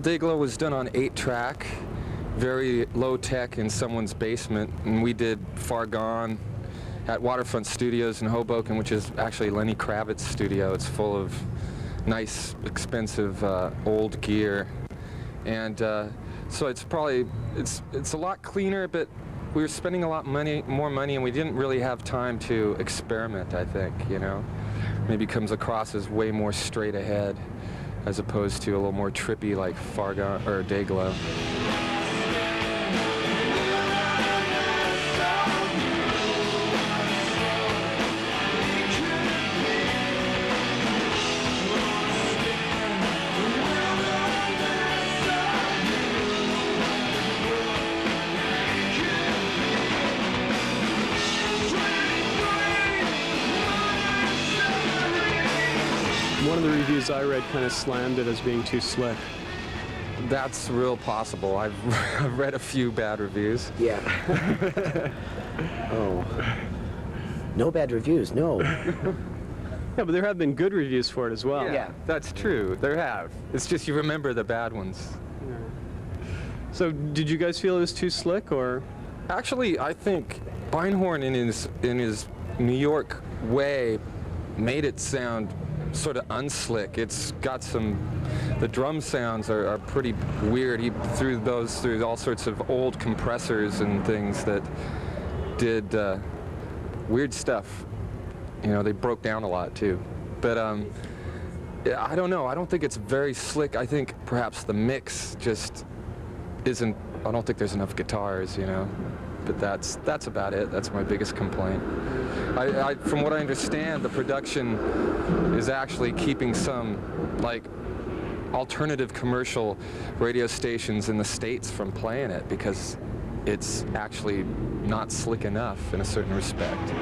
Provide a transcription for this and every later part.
Dayglow was done on 8-track, very low tech in someone's basement, and we did Far Gone at Waterfront Studios in Hoboken, which is actually Lenny Kravitz's studio. It's full of nice, expensive, old gear, and so it's a lot cleaner, but we were spending a lot more money, and we didn't really have time to experiment. I think, maybe comes across as way more straight ahead, as opposed to a little more trippy like Far Gone or Dayglow. One of the reviews I read kind of slammed it as being too slick. That's real possible. I've read a few bad reviews. Yeah. Oh. No bad reviews, no. Yeah, but there have been good reviews for it as well. Yeah. That's true. There have. It's just you remember the bad ones. Yeah. So did you guys feel it was too slick, or? Actually, I think Beinhorn in his New York way made it sound sort of unslick. It's got the drum sounds are pretty weird. He threw those through all sorts of old compressors and things that did weird stuff. They broke down a lot too. But yeah, I don't know. I don't think it's very slick. I think perhaps the mix just isn't. I don't think there's enough guitars, But that's about it. That's my biggest complaint. From what I understand, the production is actually keeping some alternative commercial radio stations in the States from playing it because it's actually not slick enough in a certain respect.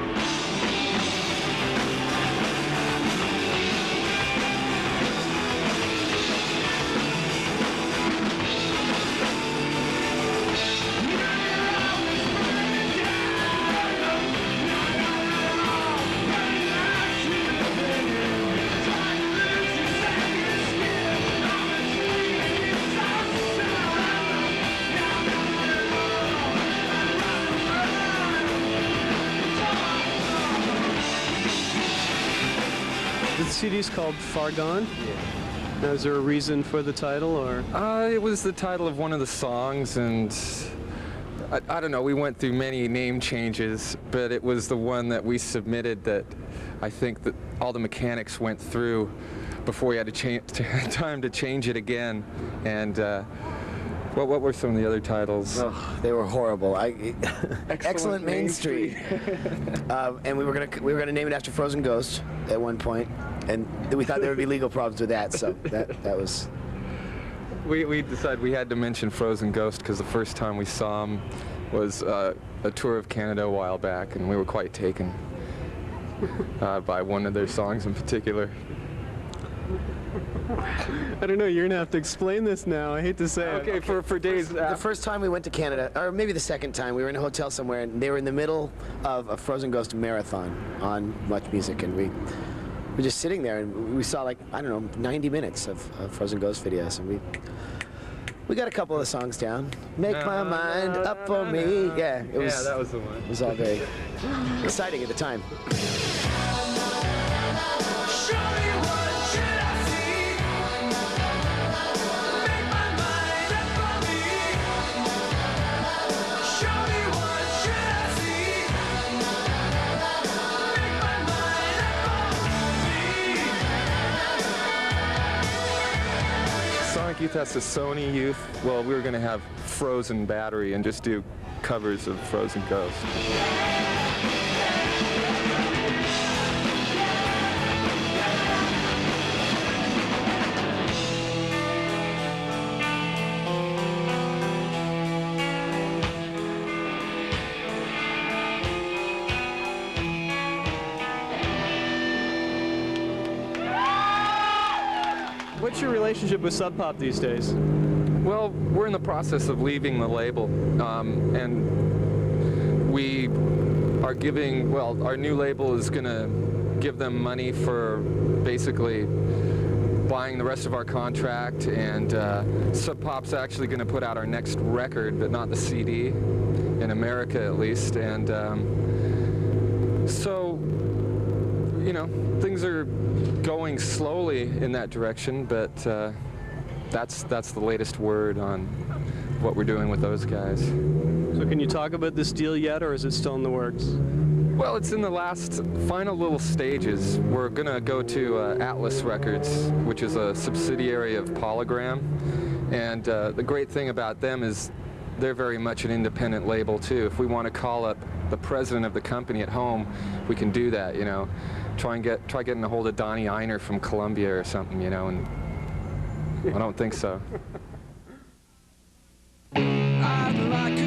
The CD's called Far Gone? Yeah. Now, is there a reason for the title, or? It was the title of one of the songs, and I don't know, we went through many name changes, but it was the one that we submitted that I think that all the mechanics went through before we had time to change it again. And what were some of the other titles? Oh, they were horrible. Excellent Main Street. And we were gonna name it after Frozen Ghost at one point, and we thought there would be legal problems with that. So that was. We decided we had to mention Frozen Ghost because the first time we saw him was a tour of Canada a while back, and we were quite taken by one of their songs in particular. I don't know, you're gonna have to explain this now. I hate to say it. Okay, for days. The first time we went to Canada, or maybe the second time, we were in a hotel somewhere, and they were in the middle of a Frozen Ghost marathon on Much Music, and we were just sitting there, and we saw 90 minutes of Frozen Ghost videos, and we got a couple of the songs down. Make my mind up for me. Yeah, it was. Yeah, that was the one. It was all very exciting at the time. Sonic Youth has the Sony Youth. Well, we were going to have Frozen Battery and just do covers of Frozen Ghost. What's your relationship with Sub Pop these days? Well, we're in the process of leaving the label, and we are giving, well, our new label is going to give them money for basically buying the rest of our contract, and Sub Pop's actually going to put out our next record, but not the CD, in America at least. And so, you know, things are going slowly in that direction, but that's the latest word on what we're doing with those guys. So can you talk about this deal yet, or is it still in the works? Well, it's in the last final little stages. We're gonna go to Atlas Records, which is a subsidiary of Polygram, and the great thing about them is they're very much an independent label too. If we want to call up the president of the company at home, we can do that. You know, try getting a hold of Donnie Einer from Columbia or something. You know, and I don't think so. I'd like